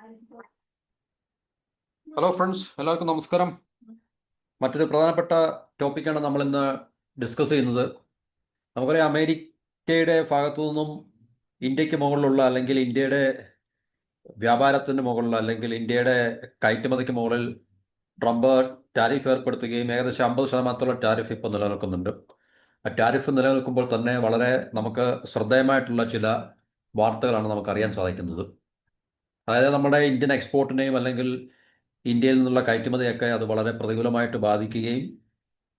Hello friends, എല്ലാവർക്കും നമസ്കാരം. മറ്റൊരു പ്രധാനപ്പെട്ട ടോപ്പിക്കാണ് നമ്മൾ ഇന്ന് ഡിസ്കസ് ചെയ്യുന്നത്. നമുക്കറിയാം, അമേരിക്കയുടെ ഭാഗത്തു നിന്നും ഇന്ത്യക്ക് മുകളിലുള്ള അല്ലെങ്കിൽ ഇന്ത്യയുടെ വ്യാപാരത്തിന് മുകളിൽ അല്ലെങ്കിൽ ഇന്ത്യയുടെ കയറ്റുമതിക്ക് മുകളിൽ ട്രംപ് ടാരിഫ് ഏർപ്പെടുത്തുകയും ഏകദേശം 50% ടാരിഫ് ഇപ്പോൾ നിലനിൽക്കുന്നുണ്ട്. ആ ടാരിഫ് നിലനിൽക്കുമ്പോൾ തന്നെ വളരെ നമുക്ക് ശ്രദ്ധേയമായിട്ടുള്ള ചില വാർത്തകളാണ് നമുക്കറിയാൻ സാധിക്കുന്നത്. അതായത് നമ്മുടെ ഇന്ത്യൻ എക്സ്പോർട്ടിനെയും അല്ലെങ്കിൽ ഇന്ത്യയിൽ നിന്നുള്ള കയറ്റുമതിയൊക്കെ അത് വളരെ പ്രതികൂലമായിട്ട് ബാധിക്കുകയും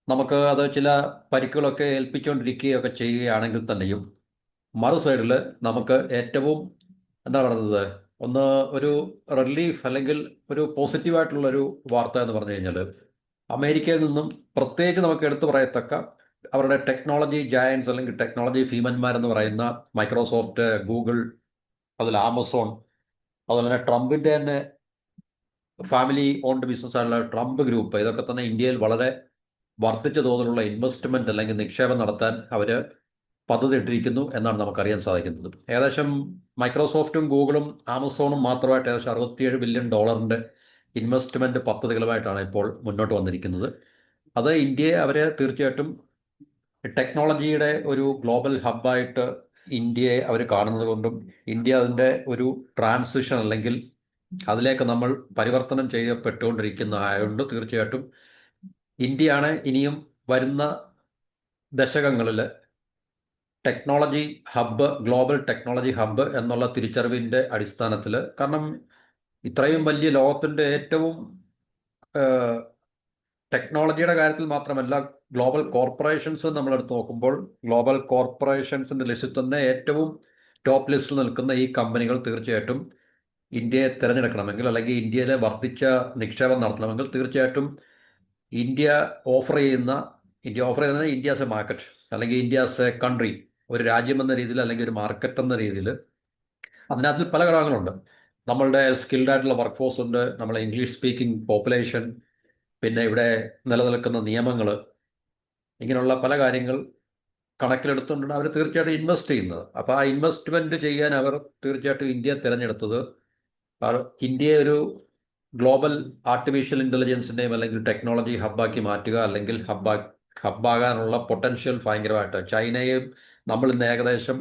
നമുക്ക് അത് ചില പരിക്കുകളൊക്കെ ഏൽപ്പിച്ചുകൊണ്ടിരിക്കുകയൊക്കെ ചെയ്യുകയാണെങ്കിൽ തന്നെയും മറു സൈഡിൽ നമുക്ക് ഏറ്റവും എന്താ പറയുന്നത്, ഒന്ന് ഒരു റിലീഫ് അല്ലെങ്കിൽ ഒരു പോസിറ്റീവായിട്ടുള്ളൊരു വാർത്ത എന്ന് പറഞ്ഞു കഴിഞ്ഞാൽ അമേരിക്കയിൽ നിന്നും പ്രത്യേകിച്ച് നമുക്ക് എടുത്തു പറയത്തക്ക അവരുടെ ടെക്നോളജി ജയൻസ് അല്ലെങ്കിൽ ടെക്നോളജി ഭീമന്മാരെന്ന് പറയുന്ന മൈക്രോസോഫ്റ്റ്, ഗൂഗിൾ, അതിൽ ആമസോൺ, അതുപോലെ തന്നെ ട്രംപിൻ്റെ തന്നെ ഫാമിലി ഓൺഡ് ബിസിനസ്സായുള്ള ട്രംപ് ഗ്രൂപ്പ്, ഇതൊക്കെ തന്നെ ഇന്ത്യയിൽ വളരെ വർദ്ധിച്ച തോതിലുള്ള ഇൻവെസ്റ്റ്മെന്റ് അല്ലെങ്കിൽ നിക്ഷേപം നടത്താൻ അവർ പദ്ധതി ഇട്ടിരിക്കുന്നു എന്നാണ് നമുക്കറിയാൻ സാധിക്കുന്നത്. ഏകദേശം മൈക്രോസോഫ്റ്റും ഗൂഗിളും ആമസോണും മാത്രമായിട്ട് ഏകദേശം $67 ബില്യൺ ഇൻവെസ്റ്റ്മെന്റ് പദ്ധതികളുമായിട്ടാണ് ഇപ്പോൾ മുന്നോട്ട് വന്നിരിക്കുന്നത്. അത് ഇന്ത്യയെ അവരെ തീർച്ചയായിട്ടും ടെക്നോളജിയുടെ ഒരു ഗ്ലോബൽ ഹബ്ബായിട്ട് ഇന്ത്യയെ അവർ കാണുന്നത് കൊണ്ടും ഇന്ത്യ അതിൻ്റെ ഒരു ട്രാൻസിഷൻ അല്ലെങ്കിൽ അതിലേക്ക് നമ്മൾ പരിവർത്തനം ചെയ്യപ്പെട്ടുകൊണ്ടിരിക്കുന്ന ആയതുകൊണ്ട് തീർച്ചയായിട്ടും ഇന്ത്യയാണ് ഇനിയും വരുന്ന ദശകങ്ങളിൽ technology hub, global technology hub എന്നുള്ള തിരിച്ചറിവിൻ്റെ അടിസ്ഥാനത്തിൽ. കാരണം ഇത്രയും വലിയ ലോകത്തിൻ്റെ ഏറ്റവും ടെക്നോളജിയുടെ കാര്യത്തിൽ മാത്രമല്ല, ഗ്ലോബൽ കോർപ്പറേഷൻസ് നമ്മളെടുത്ത് നോക്കുമ്പോൾ ഗ്ലോബൽ കോർപ്പറേഷൻസിൻ്റെ ലിസ്റ്റിൽ തന്നെ ഏറ്റവും ടോപ്പ് ലിസ്റ്റിൽ നിൽക്കുന്ന ഈ കമ്പനികൾ തീർച്ചയായിട്ടും ഇന്ത്യയെ തിരഞ്ഞെടുക്കണമെങ്കിൽ അല്ലെങ്കിൽ ഇന്ത്യയിലെ വർദ്ധിച്ച നിക്ഷേപം നടത്തണമെങ്കിൽ തീർച്ചയായിട്ടും ഇന്ത്യ ഓഫർ ചെയ്യുന്ന ഇന്ത്യ ആസ് എ മാർക്കറ്റ് അല്ലെങ്കിൽ ഇന്ത്യ ആസ് എ കൺട്രി, ഒരു രാജ്യം എന്ന രീതിയിൽ അല്ലെങ്കിൽ ഒരു മാർക്കറ്റ് എന്ന രീതിയിൽ അതിനകത്ത് പല ഘടകങ്ങളുണ്ട്. നമ്മളുടെ സ്കിൽഡ് ആയിട്ടുള്ള വർക്ക് ഫോഴ്സ് ഉണ്ട്, നമ്മളെ ഇംഗ്ലീഷ് സ്പീക്കിംഗ് പോപ്പുലേഷൻ, പിന്നെ ഇവിടെ നിലനിൽക്കുന്ന നിയമങ്ങൾ, ഇങ്ങനെയുള്ള പല കാര്യങ്ങൾ കണക്കിലെടുത്തുകൊണ്ടാണ് അവർ തീർച്ചയായിട്ടും ഇൻവെസ്റ്റ് ചെയ്യുന്നത്. അപ്പോൾ ആ ഇൻവെസ്റ്റ്മെൻറ്റ് ചെയ്യാൻ അവർ തീർച്ചയായിട്ടും ഇന്ത്യയെ തിരഞ്ഞെടുത്തത് ഇന്ത്യയെ ഒരു ഗ്ലോബൽ ആർട്ടിഫിഷ്യൽ ഇൻ്റലിജൻസിൻ്റെയും അല്ലെങ്കിൽ ടെക്നോളജി ഹബ്ബാക്കി മാറ്റുക, അല്ലെങ്കിൽ ഹബ്ബാകാനുള്ള പൊട്ടൻഷ്യൽ ഭയങ്കരമായിട്ട് ചൈനയും നമ്മൾ ഇന്ന് ഏകദേശം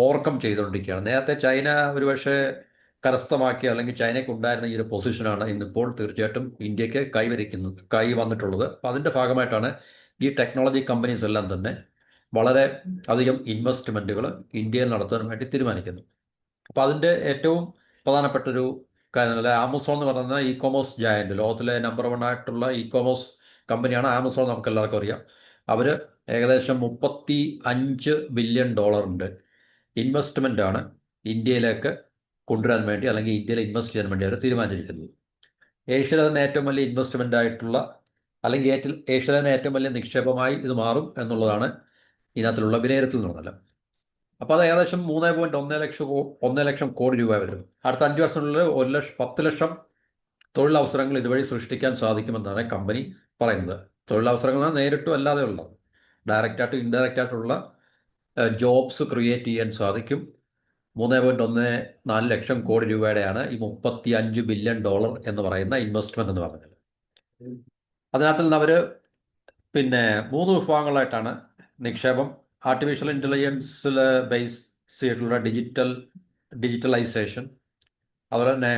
ഓവർകം ചെയ്തുകൊണ്ടിരിക്കുകയാണ്. നേരത്തെ ചൈന ഒരുപക്ഷെ കരസ്ഥമാക്കിയ അല്ലെങ്കിൽ ചൈനയ്ക്ക് ഉണ്ടായിരുന്ന ഈ ഒരു പൊസിഷനാണ് ഇന്നിപ്പോൾ തീർച്ചയായിട്ടും ഇന്ത്യക്ക് കൈ വന്നിട്ടുള്ളത്. അപ്പം അതിൻ്റെ ഭാഗമായിട്ടാണ് ഈ ടെക്നോളജി കമ്പനീസ് എല്ലാം തന്നെ വളരെ അധികം ഇൻവെസ്റ്റ്മെൻറ്റുകൾ ഇന്ത്യയിൽ നടത്താൻ വേണ്ടി തീരുമാനിക്കുന്നു. അപ്പോൾ അതിൻ്റെ ഏറ്റവും പ്രധാനപ്പെട്ടൊരു കാര്യം, ആമസോൺ എന്ന് പറയുന്ന ഇ കോമേഴ്സ് ജയൻറ്റ്, ലോകത്തിലെ നമ്പർ 1 ആയിട്ടുള്ള ഇ കോമേഴ്സ് കമ്പനിയാണ് ആമസോൺ, നമുക്ക് എല്ലാവർക്കും അറിയാം. അവർ ഏകദേശം $35 ബില്യൺ ഇൻവെസ്റ്റ്മെൻറ്റാണ് ഇന്ത്യയിലേക്ക് കൊണ്ടുവരാൻ വേണ്ടി അല്ലെങ്കിൽ ഇന്ത്യയിൽ ഇൻവെസ്റ്റ് ചെയ്യാൻ വേണ്ടി അവർ തീരുമാനിച്ചിരിക്കുന്നത്. ഏഷ്യയിലെ തന്നെ ഏറ്റവും വലിയ ഇൻവെസ്റ്റ്മെൻ്റ് ആയിട്ടുള്ള അല്ലെങ്കിൽ ഏഷ്യയിലെ തന്നെ ഏറ്റവും വലിയ നിക്ഷേപമായി ഇത് മാറും എന്നുള്ളതാണ് ഇതിനകത്തുള്ള വിലയിരുത്തൽ എന്ന് പറഞ്ഞാൽ. അപ്പോൾ അത് ഏകദേശം 3.1 ലക്ഷം കോടി രൂപ വരും. അടുത്ത 5 വർഷത്തിനുള്ളിൽ 10 ലക്ഷം തൊഴിലവസരങ്ങൾ ഇതുവഴി സൃഷ്ടിക്കാൻ സാധിക്കുമെന്നാണ് കമ്പനി പറയുന്നത്. തൊഴിലവസരങ്ങൾ നേരിട്ടും അല്ലാതെ ഉള്ളത്, ഡയറക്റ്റായിട്ടും ഇൻഡയറക്റ്റായിട്ടുള്ള ജോബ്സ് ക്രിയേറ്റ് ചെയ്യാൻ സാധിക്കും. 3.14 ലക്ഷം കോടി രൂപയുടെയാണ് ഈ $35 ബില്യൺ എന്ന് പറയുന്ന ഇൻവെസ്റ്റ്മെന്റ് എന്ന് പറഞ്ഞത്. അതിനകത്ത് നിന്ന് അവർ 3 വിഭാഗങ്ങളായിട്ടാണ് നിക്ഷേപം. ആർട്ടിഫിഷ്യൽ ഇൻ്റലിജൻസിൽ ബേസ് ചെയ്തിട്ടുള്ള ഡിജിറ്റലൈസേഷൻ, അതുപോലെ തന്നെ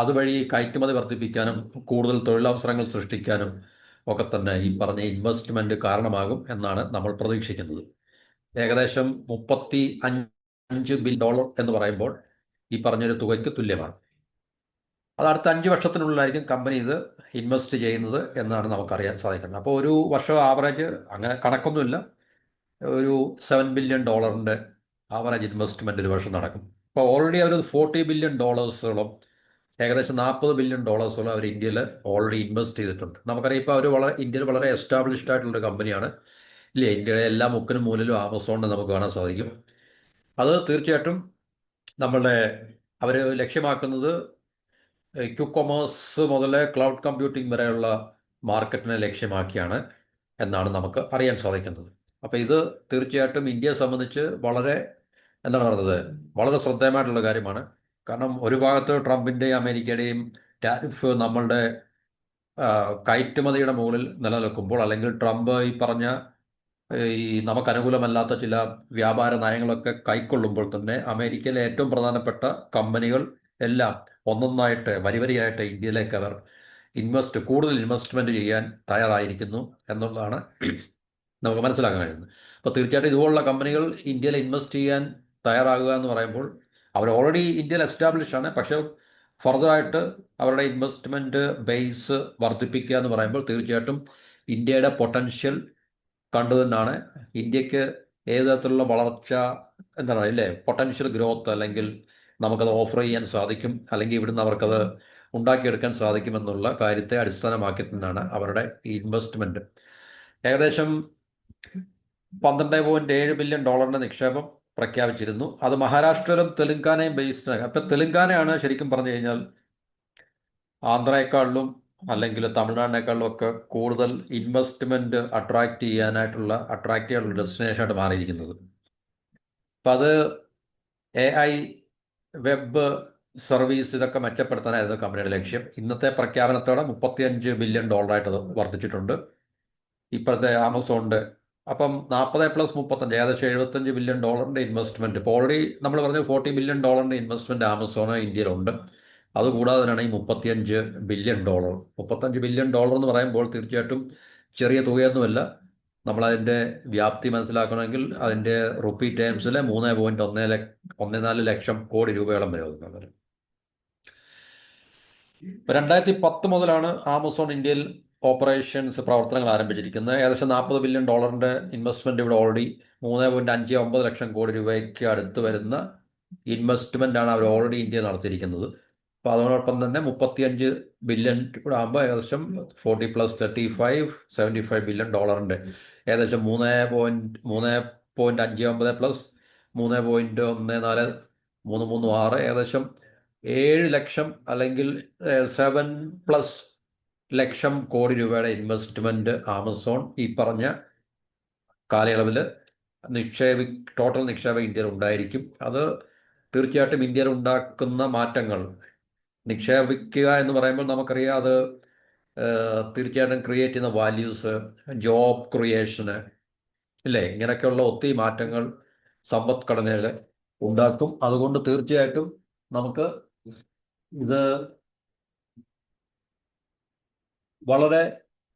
അതുവഴി കയറ്റുമതി വർദ്ധിപ്പിക്കാനും കൂടുതൽ തൊഴിലവസരങ്ങൾ സൃഷ്ടിക്കാനും ഒക്കെ തന്നെ ഈ പറഞ്ഞ ഇൻവെസ്റ്റ്മെൻറ്റ് കാരണമാകും എന്നാണ് നമ്മൾ പ്രതീക്ഷിക്കുന്നത്. ഏകദേശം $35 ബില്യൺ എന്ന് പറയുമ്പോൾ ഈ പറഞ്ഞൊരു തുകയ്ക്ക് തുല്യമാണ്. അത് അടുത്ത 5 വർഷത്തിനുള്ളിലായിരിക്കും കമ്പനി ഇത് ഇൻവെസ്റ്റ് ചെയ്യുന്നത് എന്നാണ് നമുക്കറിയാൻ സാധിക്കുന്നത്. അപ്പോൾ ഒരു വർഷം ആവറേജ്, അങ്ങനെ കണക്കൊന്നുമില്ല, ഒരു $7 ബില്യൺ ആവറേജ് ഇൻവെസ്റ്റ്മെൻറ്റ് ഒരു വർഷം നടക്കും. അപ്പോൾ ഓൾറെഡി അവർ $40 ബില്യൺ ഏകദേശം $40 ബില്യൺ അവർ ഇന്ത്യയിൽ ഓൾറെഡി ഇൻവെസ്റ്റ് ചെയ്തിട്ടുണ്ട്. നമുക്കറിയാം, ഇപ്പോൾ അവർ ഇന്ത്യയിൽ വളരെ എസ്റ്റാബ്ലിഷ്ഡ് ആയിട്ടുള്ളൊരു കമ്പനിയാണ് ഇല്ലേ. ഇന്ത്യയുടെ എല്ലാ മുക്കിനും മൂലയിലും ആമസോണിനെ നമുക്ക് കാണാൻ സാധിക്കും. അത് തീർച്ചയായിട്ടും അവർ ലക്ഷ്യമാക്കുന്നത് ക്യു കൊമേഴ്സ് മുതൽ ക്ലൗഡ് കമ്പ്യൂട്ടിംഗ് വരെയുള്ള മാർക്കറ്റിനെ ലക്ഷ്യമാക്കിയാണ് എന്നാണ് നമുക്ക് അറിയാൻ സാധിക്കുന്നത്. അപ്പോൾ ഇത് തീർച്ചയായിട്ടും ഇന്ത്യയെ സംബന്ധിച്ച് വളരെ എന്താണ് പറയുന്നത്, വളരെ ശ്രദ്ധേയമായിട്ടുള്ള കാര്യമാണ്. കാരണം ഒരു ഭാഗത്ത് ട്രംപിൻ്റെയും അമേരിക്കയുടെയും ടാരിഫ് നമ്മളുടെ കയറ്റുമതിയുടെ മുകളിൽ നിലനിൽക്കുമ്പോൾ, അല്ലെങ്കിൽ ട്രംപ് ഈ പറഞ്ഞ ഈ നമുക്ക് അനുകൂലമല്ലാത്ത ചില വ്യാപാര നയങ്ങളൊക്കെ കൈക്കൊള്ളുമ്പോൾ തന്നെ അമേരിക്കയിലെ ഏറ്റവും പ്രധാനപ്പെട്ട കമ്പനികൾ എല്ലാം ഒന്നൊന്നായിട്ട് വരിവരിയായിട്ട് ഇന്ത്യയിലേക്ക് അവർ കൂടുതൽ ഇൻവെസ്റ്റ്മെന്റ് ചെയ്യാൻ തയ്യാറായിരിക്കുന്നു എന്നുള്ളതാണ് നമുക്ക് മനസ്സിലാക്കാൻ കഴിയുന്നത്. അപ്പോൾ തീർച്ചയായിട്ടും ഇതുപോലുള്ള കമ്പനികൾ ഇന്ത്യയിൽ ഇൻവെസ്റ്റ് ചെയ്യാൻ തയ്യാറാകുക എന്ന് പറയുമ്പോൾ അവർ ഓൾറെഡി ഇന്ത്യയിൽ എസ്റ്റാബ്ലിഷ് ആണ്, പക്ഷേ ഫർദറായിട്ട് അവരുടെ ഇൻവെസ്റ്റ്മെന്റ് ബേസ് വർദ്ധിപ്പിക്കുക എന്ന് പറയുമ്പോൾ തീർച്ചയായിട്ടും ഇന്ത്യയുടെ പൊട്ടൻഷ്യൽ കണ്ടു തന്നെയാണ് ഇന്ത്യക്ക് ഏത് തരത്തിലുള്ള വളർച്ച, എന്താണ് ഇല്ലേ, പൊട്ടൻഷ്യൽ ഗ്രോത്ത്, അല്ലെങ്കിൽ നമുക്കത് ഓഫർ ചെയ്യാൻ സാധിക്കും, അല്ലെങ്കിൽ ഇവിടുന്ന് അവർക്കത് ഉണ്ടാക്കിയെടുക്കാൻ സാധിക്കുമെന്നുള്ള കാര്യത്തെ അടിസ്ഥാനമാക്കി തന്നെയാണ് അവരുടെ ഇൻവെസ്റ്റ്മെന്റ്. ഏകദേശം $12.7 ബില്യൺ നിക്ഷേപം പ്രഖ്യാപിച്ചിരുന്നു. അത് മഹാരാഷ്ട്രയിലും തെലുങ്കാനയും ബേസ്ഡ്. അപ്പം തെലുങ്കാനയാണ് ശരിക്കും പറഞ്ഞു കഴിഞ്ഞാൽ ആന്ധ്രയെക്കാളിലും അല്ലെങ്കിൽ തമിഴ്നാടിനേക്കാളിലും ഒക്കെ കൂടുതൽ ഇൻവെസ്റ്റ്മെന്റ് അട്രാക്ട് ചെയ്യാനുള്ള ഡെസ്റ്റിനേഷനായിട്ട് മാറിയിരിക്കുന്നത്. അപ്പം അത് AI, വെബ് സർവീസ് ഇതൊക്കെ മെച്ചപ്പെടുത്താനായിരുന്നു കമ്പനിയുടെ ലക്ഷ്യം. ഇന്നത്തെ പ്രഖ്യാപനത്തോടെ $35 ബില്യൺ അത് വർദ്ധിച്ചിട്ടുണ്ട് ഇപ്പോഴത്തെ ആമസോണിന്റെ. അപ്പം 40+35 ഏകദേശം $75 ബില്യൺ ഇൻവെസ്റ്റ്മെന്റ്. ഇപ്പോൾ ഓൾറെഡി നമ്മൾ പറഞ്ഞ $40 ബില്യൺ ഇൻവെസ്റ്റ്മെന്റ് ആമസോൺ ഇന്ത്യയിലുണ്ട്. അതുകൂടാതെ തന്നെയാണ് ഈ $35 ബില്യൺ. $35 ബില്യൺ എന്ന് പറയുമ്പോൾ തീർച്ചയായിട്ടും ചെറിയ തുകയൊന്നുമല്ല. നമ്മളതിൻ്റെ വ്യാപ്തി മനസ്സിലാക്കണമെങ്കിൽ അതിൻ്റെ റുപ്പി ടേംസിൽ 3.14 ലക്ഷം കോടി രൂപയോളം വരും. 2010 മുതലാണ് ആമസോൺ ഇന്ത്യയിൽ ഓപ്പറേഷൻസ് പ്രവർത്തനങ്ങൾ ആരംഭിച്ചിരിക്കുന്നത്. ഏകദേശം $40 ബില്യൺ ഇൻവെസ്റ്റ്മെന്റ് ഇവിടെ ഓൾറെഡി 3.59 ലക്ഷം കോടി രൂപയ്ക്ക് അടുത്ത് വരുന്ന ഇൻവെസ്റ്റ്മെന്റ് ആണ് അവർ ഓൾറെഡി ഇന്ത്യയിൽ നടത്തിയിരിക്കുന്നത്. അപ്പോൾ അതോടൊപ്പം തന്നെ 35 ബില്യൺ ഇവിടെ ആകുമ്പോൾ ഏകദേശം 40+35 $75 ബില്യൺ ഏകദേശം 3.59+3.14 ഏകദേശം 7 ലക്ഷം അല്ലെങ്കിൽ 7+ ലക്ഷം കോടി രൂപയുടെ ഇൻവെസ്റ്റ്മെന്റ് ആമസോൺ ഈ പറഞ്ഞ കാലയളവിൽ ടോട്ടൽ നിക്ഷേപം ഇന്ത്യയിൽ ഉണ്ടായിരിക്കും. അത് തീർച്ചയായിട്ടും ഇന്ത്യയിൽ ഉണ്ടാക്കുന്ന മാറ്റങ്ങൾ, നിക്ഷേപിക്കുക എന്ന് പറയുമ്പോൾ നമുക്കറിയാം അത് തീർച്ചയായിട്ടും ക്രിയേറ്റ് ചെയ്യുന്ന വാല്യൂസ്, ജോബ് ക്രിയേഷന്, ഇല്ലേ, ഇങ്ങനെയൊക്കെയുള്ള ഒത്തിരി മാറ്റങ്ങൾ സമ്പദ്ഘടനയിൽ ഉണ്ടാക്കും. അതുകൊണ്ട് തീർച്ചയായിട്ടും നമുക്ക് ഇത് വളരെ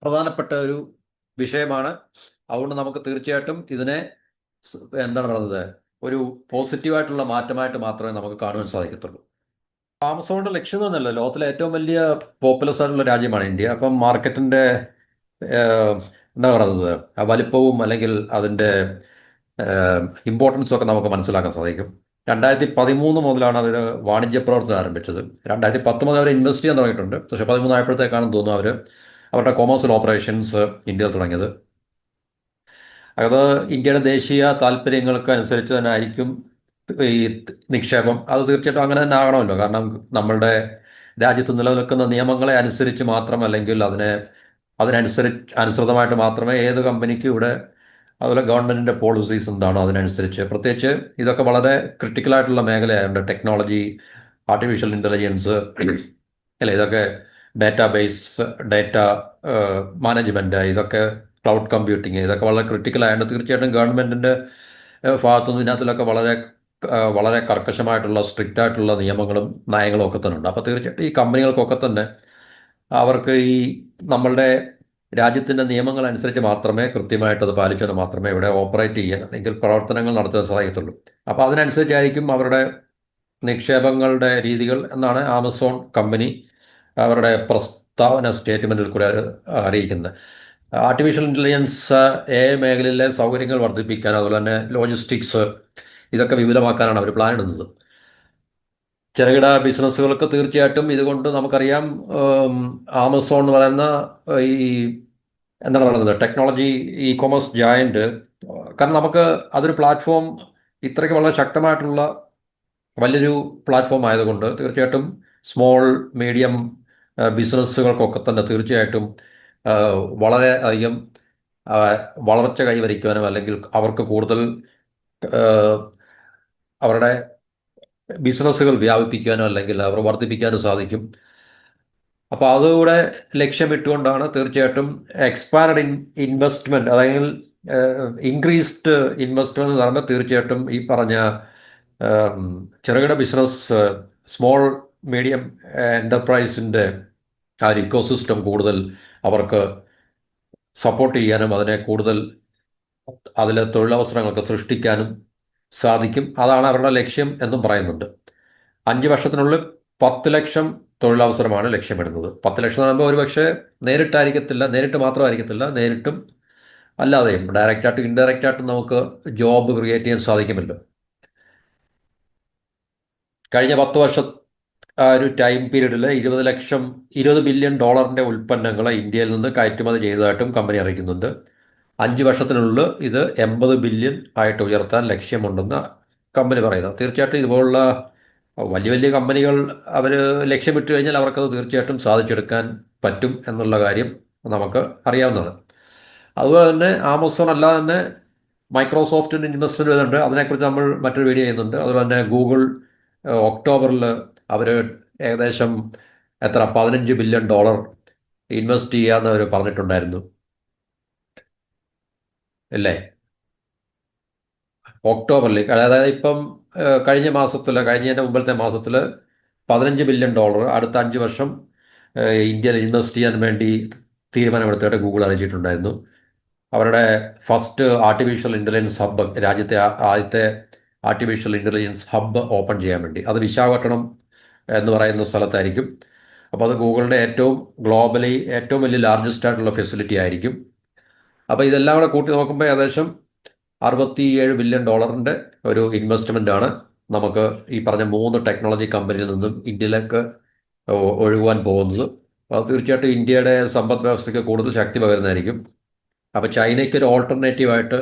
പ്രധാനപ്പെട്ട ഒരു വിഷയമാണ്. അതുകൊണ്ട് നമുക്ക് തീർച്ചയായിട്ടും ഇതിനെ എന്താണ് പറയുന്നത്, ഒരു പോസിറ്റീവായിട്ടുള്ള മാറ്റമായിട്ട് മാത്രമേ നമുക്ക് കാണുവാൻ സാധിക്കത്തുള്ളൂ. ആമസോണിന്റെ ലക്ഷ്യം എന്നല്ല, ലോകത്തിലെ ഏറ്റവും വലിയ പോപ്പുലസ് ആയിട്ടുള്ള രാജ്യമാണ് ഇന്ത്യ. അപ്പം മാർക്കറ്റിന്റെ എന്താ പറയുന്നത്, വലിപ്പവും അല്ലെങ്കിൽ അതിൻ്റെ ഇമ്പോർട്ടൻസും ഒക്കെ നമുക്ക് മനസ്സിലാക്കാൻ സാധിക്കും. 2013 മുതലാണ് അവർ വാണിജ്യ പ്രവർത്തനം ആരംഭിച്ചത്. 2010 മുതൽ അവർ ഇൻവെസ്റ്റ് ചെയ്യാൻ തുടങ്ങിയിട്ടുണ്ട്. പക്ഷേ 13 ആയപ്പോഴത്തേക്കാണെന്ന് തോന്നുന്നു അവരുടെ കൊമേഴ്സ്യൽ ഓപ്പറേഷൻസ് ഇന്ത്യയിൽ തുടങ്ങിയത്. അത് ഇന്ത്യയുടെ ദേശീയ താല്പര്യങ്ങൾക്ക് അനുസരിച്ച് തന്നെ ആയിരിക്കും ഈ നിക്ഷേപം. അത് തീർച്ചയായിട്ടും അങ്ങനെ തന്നെ ആകണമല്ലോ. കാരണം നമ്മളുടെ രാജ്യത്ത് നിലനിൽക്കുന്ന നിയമങ്ങളെ അനുസരിച്ച് മാത്രം, അല്ലെങ്കിൽ അനുസൃതമായിട്ട് മാത്രമേ ഏത് കമ്പനിക്കും ഇവിടെ, അതുപോലെ ഗവൺമെൻറ്റിൻ്റെ പോളിസീസ് എന്താണോ അതിനനുസരിച്ച്, പ്രത്യേകിച്ച് ഇതൊക്കെ വളരെ ക്രിട്ടിക്കലായിട്ടുള്ള മേഖലയായതുകൊണ്ട് ടെക്നോളജി, ആർട്ടിഫിഷ്യൽ ഇൻ്റലിജൻസ്, അല്ലേ, ഇതൊക്കെ ഡേറ്റ മാനേജ്മെൻറ്റ്, ഇതൊക്കെ ക്ലൗഡ് കമ്പ്യൂട്ടിങ്, ഇതൊക്കെ വളരെ ക്രിട്ടിക്കലായതുകൊണ്ട് തീർച്ചയായിട്ടും ഗവൺമെൻറ്റിൻ്റെ ഭാഗത്തുനിന്ന് ഇതിനകത്തിലൊക്കെ വളരെ വളരെ കർക്കശമായിട്ടുള്ള സ്ട്രിക്റ്റ് ആയിട്ടുള്ള നിയമങ്ങളും നയങ്ങളും ഒക്കെ തന്നെ ഉണ്ട്. അപ്പോൾ തീർച്ചയായിട്ടും ഈ കമ്പനികൾക്കൊക്കെ തന്നെ അവർക്ക് ഈ നമ്മളുടെ രാജ്യത്തിൻ്റെ നിയമങ്ങൾ അനുസരിച്ച് മാത്രമേ കൃത്യമായിട്ടത് പാലിച്ചുകൊണ്ട് മാത്രമേ ഇവിടെ ഓപ്പറേറ്റ് ചെയ്യാൻ അല്ലെങ്കിൽ പ്രവർത്തനങ്ങൾ നടത്താൻ സാധിക്കത്തുള്ളൂ. അപ്പോൾ അതിനനുസരിച്ചായിരിക്കും അവരുടെ നിക്ഷേപങ്ങളുടെ രീതികൾ എന്നാണ് ആമസോൺ കമ്പനി അവരുടെ പ്രസ്താവന സ്റ്റേറ്റ്മെൻറ്റിൽ കൂടെ അറിയിക്കുന്നത്. ആർട്ടിഫിഷ്യൽ ഇൻ്റലിജൻസ്, AI മേഖലയിലെ സൗകര്യങ്ങൾ വർദ്ധിപ്പിക്കാൻ, അതുപോലെ തന്നെ ലോജിസ്റ്റിക്സ്, ഇതൊക്കെ വിപുലമാക്കാനാണ് അവർ പ്ലാൻ ഇടുന്നത്. ചെറുകിട ബിസിനസ്സുകൾക്ക് തീർച്ചയായിട്ടും ഇതുകൊണ്ട് നമുക്കറിയാം, ആമസോൺ എന്ന് പറയുന്ന ഈ എന്താണ് പറയുന്നത്, ടെക്നോളജി കൊമേഴ്സ് ജയന്റ്. കാരണം നമുക്ക് അതൊരു പ്ലാറ്റ്ഫോം, ഇത്രയ്ക്ക് വളരെ ശക്തമായിട്ടുള്ള വലിയൊരു പ്ലാറ്റ്ഫോം ആയതുകൊണ്ട് തീർച്ചയായിട്ടും സ്മോൾ മീഡിയം ബിസിനസ്സുകൾക്കൊക്കെ തന്നെ തീർച്ചയായിട്ടും വളരെ അധികം വളർച്ച കൈവരിക്കുവാനും, അല്ലെങ്കിൽ അവർക്ക് കൂടുതൽ അവരുടെ ബിസിനസ്സുകൾ വ്യാപിപ്പിക്കാനോ അല്ലെങ്കിൽ അവർ വർദ്ധിപ്പിക്കാനോ സാധിക്കും. അപ്പോൾ അതുകൂടെ ലക്ഷ്യമിട്ടുകൊണ്ടാണ് തീർച്ചയായിട്ടും എക്സ്പാൻഡ് ഇൻവെസ്റ്റ്മെന്റ്, അതായത് ഇൻക്രീസ്ഡ് ഇൻവെസ്റ്റ്മെന്റ് എന്ന് പറയുമ്പോൾ തീർച്ചയായിട്ടും ഈ പറഞ്ഞ ഉം, ചെറുകിട ബിസിനസ്, സ്മോൾ മീഡിയം എൻ്റർപ്രൈസിൻ്റെ ആ ഒരു ഇക്കോസിസ്റ്റം കൂടുതൽ അവർക്ക് സപ്പോർട്ട് ചെയ്യാനും അതിനെ കൂടുതൽ അതിലെ തൊഴിലവസരങ്ങളൊക്കെ സൃഷ്ടിക്കാനും സാധിക്കും. അതാണ് അവരുടെ ലക്ഷ്യം എന്നും പറയുന്നുണ്ട്. 5 വർഷത്തിനുള്ളിൽ 10 ലക്ഷം തൊഴിലവസരമാണ് ലക്ഷ്യമിടുന്നത്. 10 ലക്ഷം എന്ന് പറയുമ്പോൾ ഒരുപക്ഷെ നേരിട്ടായിരിക്കത്തില്ല, നേരിട്ട് മാത്രമായിരിക്കത്തില്ല, നേരിട്ടും അല്ലാതെയും ഡയറക്റ്റായിട്ടും ഇൻഡയറക്റ്റായിട്ടും നമുക്ക് ജോബ് ക്രിയേറ്റ് ചെയ്യാൻ സാധിക്കുമല്ലോ. കഴിഞ്ഞ 10 വർഷം ആ ഒരു ടൈം പീരീഡിൽ 20 ലക്ഷം, $20 ബില്യൺ ഉൽപ്പന്നങ്ങൾ ഇന്ത്യയിൽ നിന്ന് കയറ്റുമതി ചെയ്തതായിട്ടും കമ്പനി അറിയിക്കുന്നുണ്ട്. 5 വർഷത്തിനുള്ളിൽ ഇത് 80 ബില്യൺ ആയിട്ട് ഉയർത്താൻ ലക്ഷ്യമുണ്ടെന്ന് കമ്പനി പറയുന്നത്. തീർച്ചയായിട്ടും ഇതുപോലുള്ള വലിയ വലിയ കമ്പനികൾ അവർ ലക്ഷ്യമിട്ട് കഴിഞ്ഞാൽ അവർക്കത് തീർച്ചയായിട്ടും സാധിച്ചെടുക്കാൻ പറ്റും എന്നുള്ള കാര്യം നമുക്ക് അറിയാവുന്നതാണ്. അതുപോലെ തന്നെ ആമസോൺ അല്ലാതെ തന്നെ മൈക്രോസോഫ്റ്റിൻ്റെ ഇൻവെസ്റ്റ്മെൻറ്റ് വരുന്നുണ്ട്. അതിനെക്കുറിച്ച് നമ്മൾ മറ്റൊരു വീഡിയോ ചെയ്യുന്നുണ്ട്. അതുപോലെ തന്നെ ഗൂഗിൾ ഒക്ടോബറിൽ അവർ ഏകദേശം എത്ര $15 ബില്യൺ ഇൻവെസ്റ്റ് ചെയ്യാമെന്ന് അവർ പറഞ്ഞിട്ടുണ്ടായിരുന്നു, അല്ലേ? ഒക്ടോബറിൽ, അതായത് ഇപ്പം കഴിഞ്ഞ മാസത്തിൽ, കഴിഞ്ഞതിൻ്റെ മുമ്പത്തെ മാസത്തിൽ $15 ബില്യൺ അടുത്ത 5 വർഷം ഇന്ത്യയിൽ ഇൻവെസ്റ്റ് ചെയ്യാൻ വേണ്ടി തീരുമാനമെടുത്തിട്ട് ഗൂഗിൾ അറിയിച്ചിട്ടുണ്ടായിരുന്നു. അവരുടെ ഫസ്റ്റ് ആർട്ടിഫിഷ്യൽ ഇൻ്റലിജൻസ് ഹബ്ബ്, രാജ്യത്തെ ആദ്യത്തെ ആർട്ടിഫിഷ്യൽ ഇൻ്റലിജൻസ് ഹബ്ബ് ഓപ്പൺ ചെയ്യാൻ വേണ്ടി, അത് വിശാഖപട്ടണം എന്ന് പറയുന്ന സ്ഥലത്തായിരിക്കും. അപ്പോൾ അത് ഗൂഗിളിൻ്റെ ഗ്ലോബലി ഏറ്റവും വലിയ ലാർജസ്റ്റ് ആയിട്ടുള്ള ഫെസിലിറ്റി ആയിരിക്കും. അപ്പോൾ ഇതെല്ലാം കൂടെ കൂട്ടി നോക്കുമ്പോൾ ഏകദേശം $67 ബില്യൺ ഒരു ഇൻവെസ്റ്റ്മെൻ്റ് ആണ് നമുക്ക് ഈ പറഞ്ഞ 3 ടെക്നോളജി കമ്പനിയിൽ നിന്നും ഇന്ത്യയിലേക്ക് ഒഴുകുവാൻ പോകുന്നത്. അപ്പോൾ അത് തീർച്ചയായിട്ടും ഇന്ത്യയുടെ സമ്പദ് വ്യവസ്ഥയ്ക്ക് കൂടുതൽ ശക്തി പകരുന്നതായിരിക്കും. അപ്പോൾ ചൈനയ്ക്ക് ഒരു ഓൾട്ടർനേറ്റീവായിട്ട്,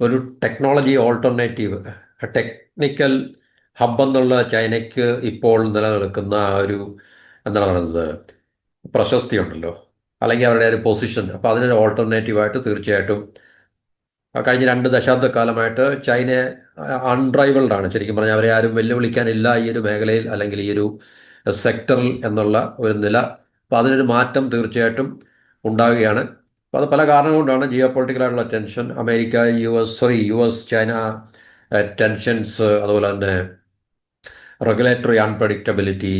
ഒരു ടെക്നോളജി ഓൾട്ടർനേറ്റീവ്, ടെക്നിക്കൽ ഹബ് എന്നുള്ള ചൈനയ്ക്ക് ഇപ്പോൾ നിലനിൽക്കുന്ന ആ ഒരു, എന്താണ് പറയുന്നത്, പ്രശസ്തി ഉണ്ടല്ലോ, അല്ലെങ്കിൽ അവരുടെ ഒരു പൊസിഷൻ. അപ്പോൾ അതിനൊരു ഓൾട്ടർനേറ്റീവായിട്ട് തീർച്ചയായിട്ടും കഴിഞ്ഞ 2 ദശാബ്ദക്കാലമായിട്ട് ചൈന അൺറൈവൽഡ് ആണ്. ശരിക്കും പറഞ്ഞാൽ അവരെ ആരും വെല്ലുവിളിക്കാനില്ല ഈ ഒരു മേഖലയിൽ അല്ലെങ്കിൽ ഈ ഒരു സെക്ടറിൽ എന്നുള്ള ഒരു നില. അപ്പോൾ അതിനൊരു മാറ്റം തീർച്ചയായിട്ടും ഉണ്ടാകുകയാണ്. അപ്പോൾ അത് പല കാരണങ്ങൾ കൊണ്ടാണ്. ജിയോ പൊളിറ്റിക്കലായിട്ടുള്ള tension, America U S China tensions, അതുപോലെ തന്നെ regulatory unpredictability,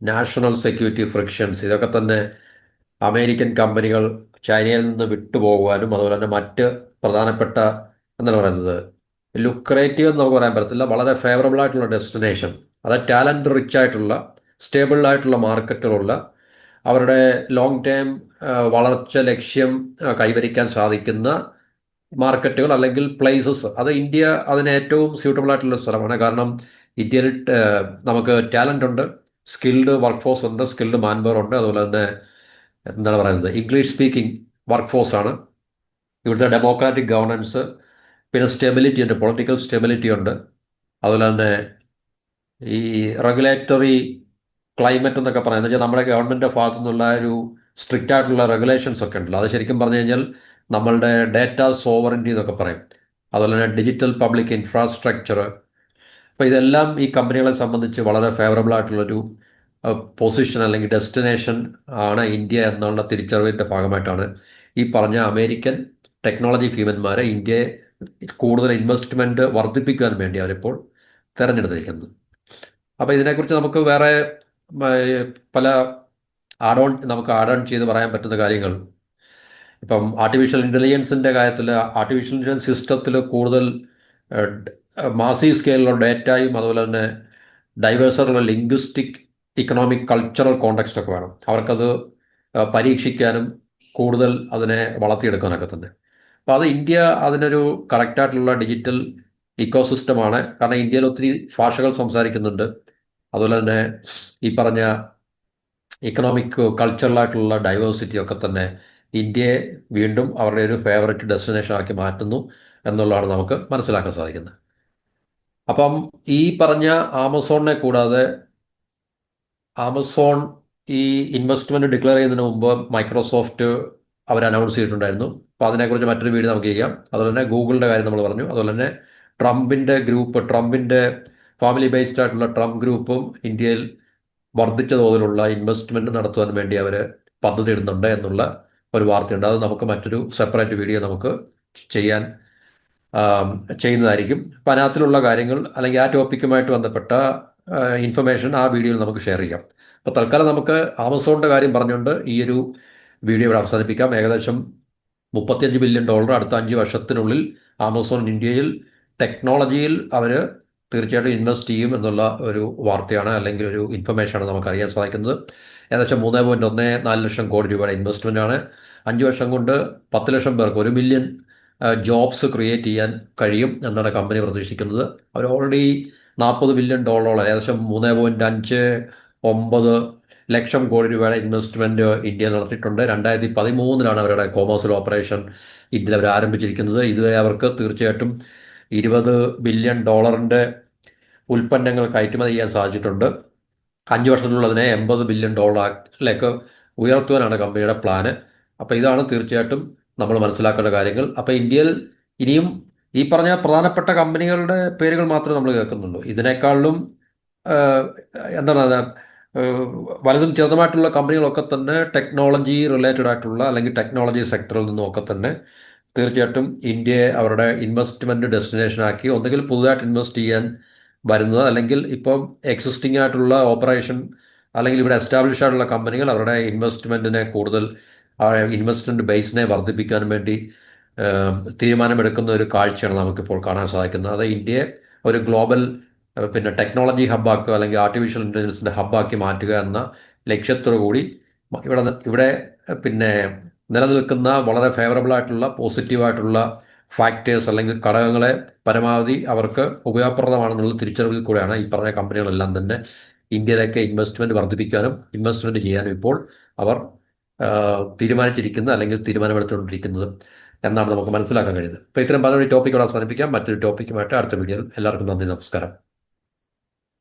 national security frictions, ഇതൊക്കെ തന്നെ അമേരിക്കൻ കമ്പനികൾ ചൈനയിൽ നിന്ന് വിട്ടുപോകുവാനും, അതുപോലെ തന്നെ മറ്റ് പ്രധാനപ്പെട്ട, എന്താണ് പറയുന്നത്, ലുക്രേറ്റീവ് എന്ന് നമുക്ക് പറയാൻ പറ്റത്തില്ല, വളരെ ഫേവറബിൾ ആയിട്ടുള്ള ഡെസ്റ്റിനേഷൻ, അതായത് ടാലൻറ്റ് റിച്ച് ആയിട്ടുള്ള സ്റ്റേബിൾ ആയിട്ടുള്ള മാർക്കറ്റുകളുള്ള, അവരുടെ ലോങ് ടേം വളർച്ച ലക്ഷ്യം കൈവരിക്കാൻ സാധിക്കുന്ന മാർക്കറ്റുകൾ അല്ലെങ്കിൽ പ്ലേസസ്, അത് ഇന്ത്യ അതിന് ഏറ്റവും സ്യൂട്ടബിൾ ആയിട്ടുള്ള സ്ഥലമാണ്. കാരണം ഇന്ത്യയിൽ നമുക്ക് ടാലൻ്റ് ഉണ്ട്, സ്കിൽഡ് വർക്ക് ഫോഴ്സ് ഉണ്ട്, സ്കിൽഡ് മാൻ പവർ ഉണ്ട്, അതുപോലെ തന്നെ എന്താണ് പറയുന്നത്, ഇംഗ്ലീഷ് സ്പീക്കിംഗ് വർക്ക് ഫോഴ്സാണ്. ഇവിടുത്തെ ഡെമോക്രാറ്റിക് ഗവർണൻസ്, പിന്നെ സ്റ്റെബിലിറ്റി ഉണ്ട്, പൊളിറ്റിക്കൽ സ്റ്റെബിലിറ്റി ഉണ്ട്. അതുപോലെ തന്നെ ഈ റെഗുലേറ്ററി ക്ലൈമറ്റ് എന്നൊക്കെ പറയുന്നത് വെച്ചാൽ നമ്മുടെ ഗവൺമെൻറ്റിൻ്റെ ഭാഗത്തു നിന്നുള്ള ഒരു സ്ട്രിക്റ്റ് ആയിട്ടുള്ള റെഗുലേഷൻസ് ഒക്കെ ഉണ്ടല്ലോ, അത് ശരിക്കും പറഞ്ഞു കഴിഞ്ഞാൽ നമ്മളുടെ ഡേറ്റ സോവറിറ്റി എന്നൊക്കെ പറയും. അതുപോലെ തന്നെ ഡിജിറ്റൽ പബ്ലിക് ഇൻഫ്രാസ്ട്രക്ചർ. അപ്പോൾ ഇതെല്ലാം ഈ കമ്പനികളെ സംബന്ധിച്ച് വളരെ ഫേവറബിൾ ആയിട്ടുള്ളൊരു പൊസിഷൻ അല്ലെങ്കിൽ ഡെസ്റ്റിനേഷൻ ആണ് ഇന്ത്യ എന്നുള്ള തിരിച്ചറിവിൻ്റെ ഭാഗമായിട്ടാണ് ഈ പറഞ്ഞ അമേരിക്കൻ ടെക്നോളജി ഭീമന്മാരെ ഇന്ത്യയെ കൂടുതൽ ഇൻവെസ്റ്റ്മെൻറ്റ് വർദ്ധിപ്പിക്കാൻ വേണ്ടി അവരിപ്പോൾ തിരഞ്ഞെടുത്തിരിക്കുന്നത്. അപ്പോൾ ഇതിനെക്കുറിച്ച് നമുക്ക് വേറെ പല നമുക്ക് ആഡ് ഓൺ ചെയ്ത് പറയാൻ പറ്റുന്ന കാര്യങ്ങൾ, ഇപ്പം ആർട്ടിഫിഷ്യൽ ഇൻ്റലിജൻസിൻ്റെ കാര്യത്തിൽ, ആർട്ടിഫിഷ്യൽ ഇൻ്റലിജൻസ് സിസ്റ്റത്തിൽ കൂടുതൽ മാസീവ് സ്കെയിലുള്ള ഡേറ്റയും അതുപോലെ തന്നെ ഡൈവേഴ്സായിട്ടുള്ള ലിംഗ്വിസ്റ്റിക്, ഇക്കണോമിക്, കൾച്ചറൽ കോണ്ടെക്സ്റ്റ് ഒക്കെ വേണം അവർക്കത് പരീക്ഷിക്കാനും കൂടുതൽ അതിനെ വളർത്തിയെടുക്കാനൊക്കെ തന്നെ. അപ്പോൾ അത് ഇന്ത്യ അതിനൊരു കറക്റ്റായിട്ടുള്ള ഡിജിറ്റൽ ഇക്കോസിസ്റ്റമാണ്. കാരണം ഇന്ത്യയിൽ ഒത്തിരി ഭാഷകൾ സംസാരിക്കുന്നുണ്ട്. അതുപോലെ തന്നെ ഈ പറഞ്ഞ ഇക്കണോമിക്, കൾച്ചറലായിട്ടുള്ള ഡൈവേഴ്സിറ്റി ഒക്കെ തന്നെ ഇന്ത്യയെ വീണ്ടും അവരുടെ ഒരു ഫേവററ്റ് ഡെസ്റ്റിനേഷൻ ആക്കി മാറ്റുന്നു എന്നുള്ളതാണ് നമുക്ക് മനസ്സിലാക്കാൻ സാധിക്കുന്നത്. അപ്പം ഈ പറഞ്ഞ ആമസോണിനെ കൂടാതെ, ആമസോൺ ഈ ഇൻവെസ്റ്റ്മെൻറ്റ് ഡിക്ലെയർ ചെയ്യുന്നതിന് മുമ്പ് മൈക്രോസോഫ്റ്റ് അവർ അനൗൺസ് ചെയ്തിട്ടുണ്ടായിരുന്നു. അപ്പോൾ അതിനെക്കുറിച്ച് മറ്റൊരു വീഡിയോ നമുക്ക് ചെയ്യാം. അതുപോലെ തന്നെ ഗൂഗിളിൻ്റെ കാര്യം നമ്മൾ പറഞ്ഞു. അതുപോലെ തന്നെ ട്രംപിൻ്റെ ഫാമിലി ബേസ്ഡ് ആയിട്ടുള്ള ട്രംപ് ഗ്രൂപ്പും ഇന്ത്യയിൽ വർദ്ധിച്ച തോതിലുള്ള ഇൻവെസ്റ്റ്മെന്റ് നടത്തുവാൻ വേണ്ടി അവർ പദ്ധതി ഇടുന്നുണ്ട് എന്നുള്ള ഒരു വാർത്തയുണ്ട്. അത് നമുക്ക് മറ്റൊരു സെപ്പറേറ്റ് വീഡിയോ നമുക്ക് ചെയ്യാൻ ആം, ചെയ്യുന്നതായിരിക്കും. അപ്പം അതിനകത്തിലുള്ള കാര്യങ്ങൾ അല്ലെങ്കിൽ ആ ടോപ്പിക്കുമായിട്ട് ബന്ധപ്പെട്ട ഇൻഫർമേഷൻ ആ വീഡിയോയിൽ നമുക്ക് ഷെയർ ചെയ്യാം. അപ്പോൾ തൽക്കാലം നമുക്ക് ആമസോണിൻ്റെ കാര്യം പറഞ്ഞുകൊണ്ട് ഈ ഒരു വീഡിയോ ഇവിടെ അവസാനിപ്പിക്കാം. ഏകദേശം $35 ബില്യൺ അടുത്ത 5 വർഷത്തിനുള്ളിൽ ആമസോൺ ഇന്ത്യയിൽ ടെക്നോളജിയിൽ അവർ തീർച്ചയായിട്ടും ഇൻവെസ്റ്റ് ചെയ്യും എന്നുള്ള ഒരു വാർത്തയാണ് അല്ലെങ്കിൽ ഒരു ഇൻഫർമേഷനാണ് നമുക്ക് അറിയാൻ സാധിക്കുന്നത്. ഏകദേശം 3.14 ലക്ഷം കോടി രൂപയുടെ ഇൻവെസ്റ്റ്മെൻ്റാണ്. 5 വർഷം കൊണ്ട് 10 ലക്ഷം പേർക്ക് 1 മില്യൺ ജോബ്സ് ക്രിയേറ്റ് ചെയ്യാൻ കഴിയും എന്നാണ് കമ്പനി പ്രതീക്ഷിക്കുന്നത്. അവർ ഓൾറെഡി $40 ബില്യൺ ഏകദേശം 3.59 ലക്ഷം കോടി രൂപയുടെ ഇൻവെസ്റ്റ്മെൻറ്റ് ഇന്ത്യയിൽ നടത്തിയിട്ടുണ്ട്. 2013 അവരുടെ കോമേഴ്സ്യൽ ഓപ്പറേഷൻ ഇന്ത്യയിൽ അവർ ആരംഭിച്ചിരിക്കുന്നത്. ഇതുവരെ അവർക്ക് തീർച്ചയായിട്ടും $20 ബില്യൺ ഉൽപ്പന്നങ്ങൾ കയറ്റുമതി ചെയ്യാൻ സാധിച്ചിട്ടുണ്ട്. 5 വർഷത്തിനുള്ളിൽ അതിനെ $80 ബില്യൺ ഉയർത്തുവാനാണ് കമ്പനിയുടെ പ്ലാന്. അപ്പോൾ ഇതാണ് തീർച്ചയായിട്ടും നമ്മൾ മനസ്സിലാക്കേണ്ട കാര്യങ്ങൾ. അപ്പോൾ ഇന്ത്യയിൽ ഇനിയും ഈ പറഞ്ഞ പ്രധാനപ്പെട്ട കമ്പനികളുടെ പേരുകൾ മാത്രമേ നമ്മൾ കേൾക്കുന്നുള്ളൂ. ഇതിനേക്കാളിലും ആഹ്, എന്താണ് അത്, വലുതും ചെറുതുമായിട്ടുള്ള കമ്പനികളൊക്കെ തന്നെ ടെക്നോളജി റിലേറ്റഡ് ആയിട്ടുള്ള അല്ലെങ്കിൽ ടെക്നോളജി സെക്ടറിൽ നിന്നൊക്കെ തന്നെ തീർച്ചയായിട്ടും ഇന്ത്യയെ അവരുടെ ഇൻവെസ്റ്റ്മെൻറ്റ് ഡെസ്റ്റിനേഷനാക്കി ഒന്നുകിൽ പുതുതായിട്ട് ഇൻവെസ്റ്റ് ചെയ്യാൻ വരുന്നത് അല്ലെങ്കിൽ ഇപ്പം എക്സിസ്റ്റിംഗ് ആയിട്ടുള്ള ഓപ്പറേഷൻ അല്ലെങ്കിൽ ഇവിടെ എസ്റ്റാബ്ലിഷ് ആയിട്ടുള്ള കമ്പനികൾ അവരുടെ ഇൻവെസ്റ്റ്മെൻറ്റിനെ കൂടുതൽ ഇൻവെസ്റ്റ്മെൻറ്റ് ബേസിനെ വർദ്ധിപ്പിക്കാൻ വേണ്ടി തീരുമാനമെടുക്കുന്ന ഒരു കാഴ്ചയാണ് നമുക്കിപ്പോൾ കാണാൻ സാധിക്കുന്നത്. അത് ഇന്ത്യയെ ഒരു ഗ്ലോബൽ പിന്നെ ടെക്നോളജി ഹബ്ബാക്കുക അല്ലെങ്കിൽ ആർട്ടിഫിഷ്യൽ ഇൻ്റലിജൻസിൻ്റെ ഹബ്ബാക്കി മാറ്റുക എന്ന ലക്ഷ്യത്തോടു കൂടി ഇവിടെ പിന്നെ നിലനിൽക്കുന്ന വളരെ ഫേവറബിൾ ആയിട്ടുള്ള പോസിറ്റീവായിട്ടുള്ള ഫാക്ടേഴ്സ് അല്ലെങ്കിൽ ഘടകങ്ങളെ പരമാവധി അവർക്ക് ഉപയോഗപ്രദമാണെന്നുള്ള തിരിച്ചറിവിൽ കൂടെയാണ് ഈ പറഞ്ഞ കമ്പനികളെല്ലാം തന്നെ ഇന്ത്യയിലേക്ക് ഇൻവെസ്റ്റ്മെൻറ്റ് വർദ്ധിപ്പിക്കാനും ഇൻവെസ്റ്റ്മെൻറ്റ് ചെയ്യാനും ഇപ്പോൾ അവർ തീരുമാനിച്ചിരിക്കുന്നത് അല്ലെങ്കിൽ തീരുമാനമെടുത്തുകൊണ്ടിരിക്കുന്നത് എന്നാണ് നമുക്ക് മനസ്സിലാക്കാൻ കഴിയുന്നത്. അപ്പോൾ ഇത്തരം പല ടോപ്പിക്കുകൾ അവസാനിപ്പിക്കാം. മറ്റൊരു ടോപ്പിക്കുമായിട്ട് അടുത്ത വീഡിയോയിൽ എല്ലാവർക്കും നന്ദി, നമസ്കാരം.